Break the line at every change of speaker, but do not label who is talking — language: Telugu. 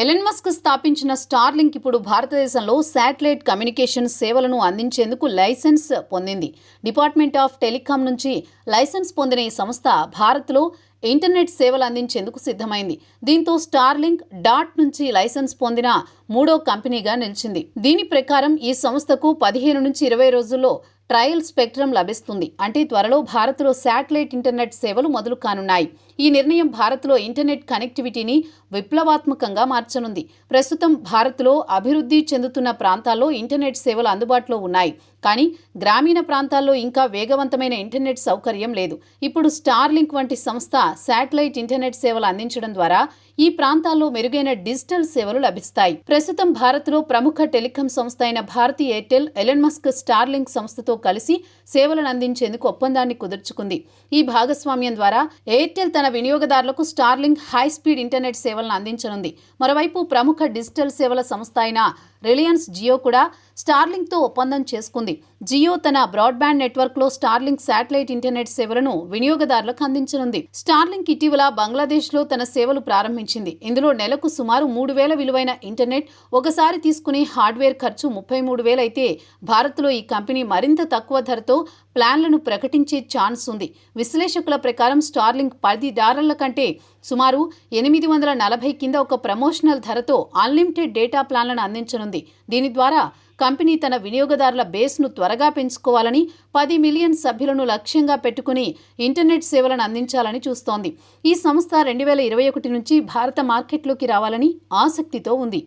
ఎలన్ మస్క్ స్థాపించిన స్టార్లింక్ ఇప్పుడు భారతదేశంలో శాటిలైట్ కమ్యూనికేషన్ సేవలను అందించేందుకు లైసెన్స్ పొందింది. డిపార్ట్మెంట్ ఆఫ్ టెలికాం నుంచి లైసెన్స్ పొందిన ఈ సంస్థ భారత్లో ఇంటర్నెట్ సేవలు అందించేందుకు సిద్ధమైంది. దీంతో స్టార్లింక్ డాట్ నుంచి లైసెన్స్ పొందిన మూడో కంపెనీగా నిలిచింది. దీని ప్రకారం ఈ సంస్థకు 15 నుంచి 20 రోజుల్లో ట్రయల్ స్పెక్ట్రమ్ లభిస్తుంది. అంటే త్వరలో భారత్లో శాటిలైట్ ఇంటర్నెట్ సేవలు మొదలు కానున్నాయి. ఈ నిర్ణయం భారత్లో ఇంటర్నెట్ కనెక్టివిటీని విప్లవాత్మకంగా మార్చనుంది. ప్రస్తుతం భారత్లో అభివృద్ధి చెందుతున్న ప్రాంతాల్లో ఇంటర్నెట్ సేవలు అందుబాటులో ఉన్నాయి. కానీ గ్రామీణ ప్రాంతాల్లో ఇంకా వేగవంతమైన ఇంటర్నెట్ సౌకర్యం లేదు. ఇప్పుడు స్టార్లింక్ వంటి సంస్థ శాటిలైట్ ఇంటర్నెట్ సేవలు అందించడం ద్వారా ఈ ప్రాంతాల్లో మెరుగైన డిజిటల్ సేవలు లభిస్తాయి. ప్రస్తుతం భారత్లో ప్రముఖ టెలికాం సంస్థ అయిన Bharti Airtel Elon Musk Starlink సంస్థతో కలిసి సేవలను అందించేందుకు ఒప్పందాన్ని కుదుర్చుకుంది. ఈ భాగస్వామ్యం ద్వారా ఎయిర్టెల్ తన వినియోగదారులకు స్టార్లింక్ హై స్పీడ్ ఇంటర్నెట్ సేవలను అందించనుంది. మరోవైపు ప్రముఖ డిజిటల్ సేవల సంస్థ అయిన రిలయన్స్ జియో కూడా స్టార్లింక్తో ఒప్పందం చేసుకుంది. జియో తన బ్రాడ్బ్యాండ్ నెట్వర్క్లో స్టార్లింక్ శాటిలైట్ ఇంటర్నెట్ సేవలను వినియోగదారులకు అందించనుంది. స్టార్లింక్ ఇటీవల బంగ్లాదేశ్లో తన సేవలు ప్రారంభించింది. ఇందులో నెలకు సుమారు 3,000 విలువైన ఇంటర్నెట్, ఒకసారి తీసుకునే హార్డ్వేర్ ఖర్చు 33,000 అయితే భారత్లో ఈ కంపెనీ మరింత తక్కువ ధరతో ప్లాన్లను ప్రకటించే ఛాన్స్ ఉంది. విశ్లేషకుల ప్రకారం స్టార్లింక్ $10 కంటే సుమారు 840 కింద ఒక ప్రమోషనల్ ధరతో అన్లిమిటెడ్ డేటా ప్లాన్లను అందించనుంది. దీని ద్వారా కంపెనీ తన వినియోగదారుల బేస్ను త్వరగా పెంచుకోవాలని, 10 మిలియన్ సభ్యులను లక్ష్యంగా పెట్టుకుని ఇంటర్నెట్ సేవలను అందించాలని చూస్తోంది. ఈ సంస్థ 2021 నుంచి భారత మార్కెట్లోకి రావాలని ఆసక్తితో ఉంది.